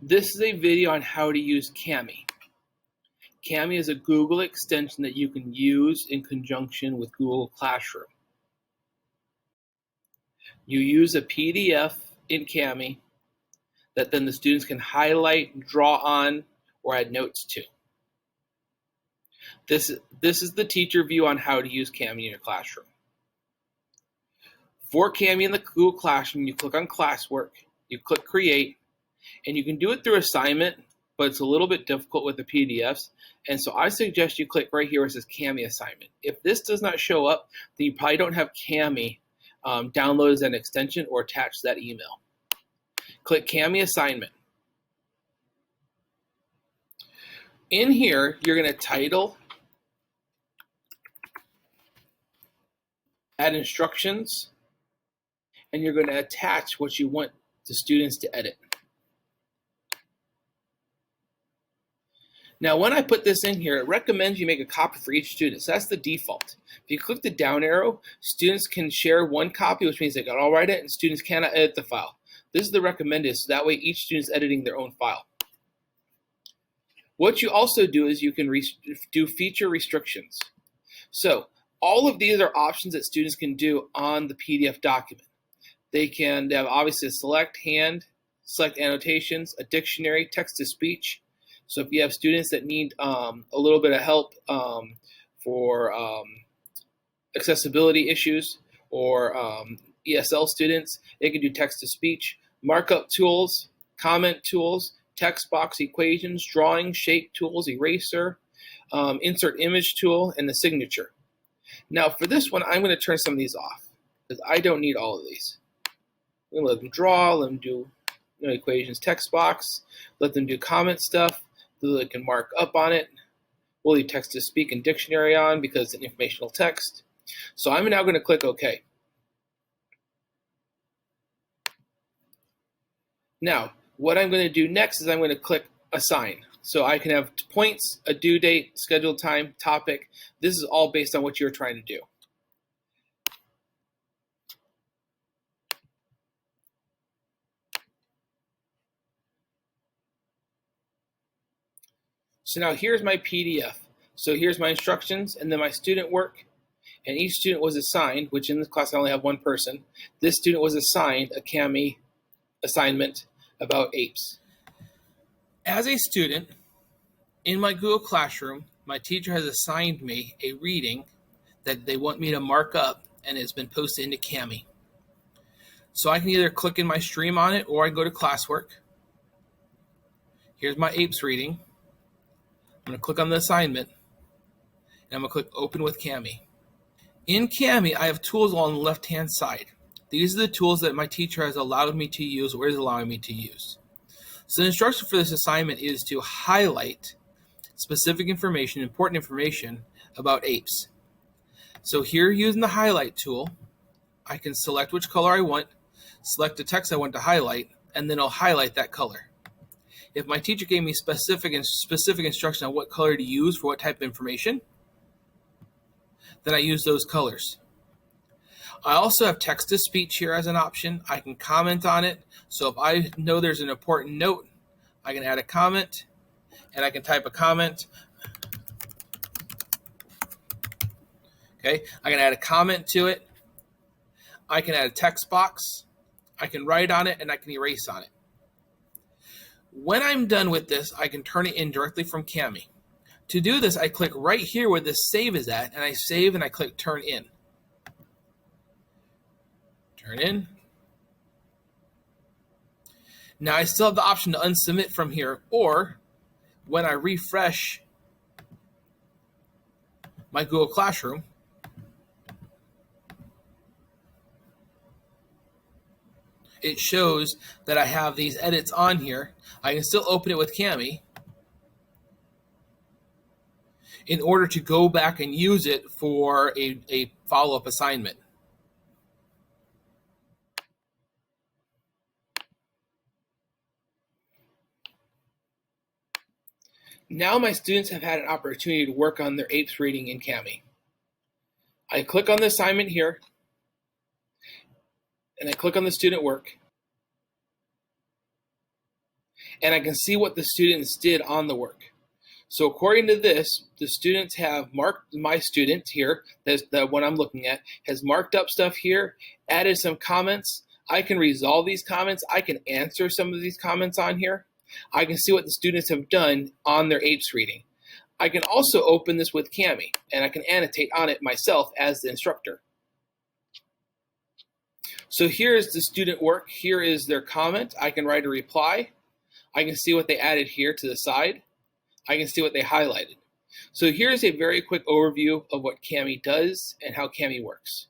This is a video on how to use Kami. Kami is a Google extension that you can use in conjunction with Google Classroom. You use a PDF in Kami that then the students can highlight, draw on, or add notes to. This is the teacher view on how to use Kami in your classroom. For Kami in the Google Classroom, you click on Classwork, you click Create, and you can do it through assignment, but it's a little bit difficult with the PDFs. And so I suggest you click right here where it says Kami assignment. If this does not show up, then you probably don't have Kami downloaded as an extension or attached to that email. Click Kami assignment. In here, you're going to title, add instructions, and you're going to attach what you want the students to edit. Now, when I put this in here, it recommends you make a copy for each student. So that's the default. If you click the down arrow, students can share one copy, which means they can all write it, and students cannot edit the file. This is the recommended, so that way each student is editing their own file. What you also do is you can do feature restrictions. So all of these are options that students can do on the PDF document. They can have obviously select annotations, a dictionary, text-to-speech. So if you have students that need a little bit of help for accessibility issues or ESL students, they can do text-to-speech, markup tools, comment tools, text box equations, drawing, shape tools, eraser, insert image tool, and the signature. Now for this one, I'm going to turn some of these off because I don't need all of these. I'm going to let them draw, let them do equations, text box, let them do comment stuff. They can mark up on it. We'll leave text-to-speak and dictionary on because it's an informational text. So I'm now going to click OK. Now, what I'm going to do next is I'm going to click Assign. So I can have points, a due date, scheduled time, topic. This is all based on what you're trying to do. So now here's my PDF. So here's my instructions and then my student work. And each student was assigned, which in this class I only have one person. This student was assigned a Kami assignment about apes. As a student, in my Google Classroom, my teacher has assigned me a reading that they want me to mark up and it's been posted into Kami. So I can either click in my stream on it or I go to Classwork. Here's my apes reading. I'm going to click on the assignment, and I'm going to click Open with Kami. In Kami, I have tools on the left-hand side. These are the tools that my teacher has allowed me to use or is allowing me to use. So the instruction for this assignment is to highlight specific information, important information about apes. So here, using the highlight tool, I can select which color I want, select the text I want to highlight, and then it'll highlight that color. If my teacher gave me specific instruction on what color to use for what type of information, then I use those colors. I also have text-to-speech here as an option. I can comment on it. So if I know there's an important note, I can add a comment, and I can type a comment. Okay, I can add a comment to it. I can add a text box. I can write on it, and I can erase on it. When I'm done with this, I can turn it in directly from Kami. To do this, I click right here where this save is at, and I save and I click Turn In. Turn in. Now I still have the option to unsubmit from here, or when I refresh my Google Classroom, it shows that I have these edits on here. I can still open it with Kami in order to go back and use it for a follow-up assignment. Now my students have had an opportunity to work on their apes reading in Kami. I click on the assignment here, and I click on the student work. and I can see what the students did on the work. So according to this, the students have marked, my student here, that's the one I'm looking at, has marked up stuff here, added some comments. I can resolve these comments. I can answer some of these comments on here. I can see what the students have done on their APES reading. I can also open this with Kami, and I can annotate on it myself as the instructor. So here is the student work. Here is their comment. I can write a reply. I can see what they added here to the side. I can see what they highlighted. So here's a very quick overview of what Kami does and how Kami works.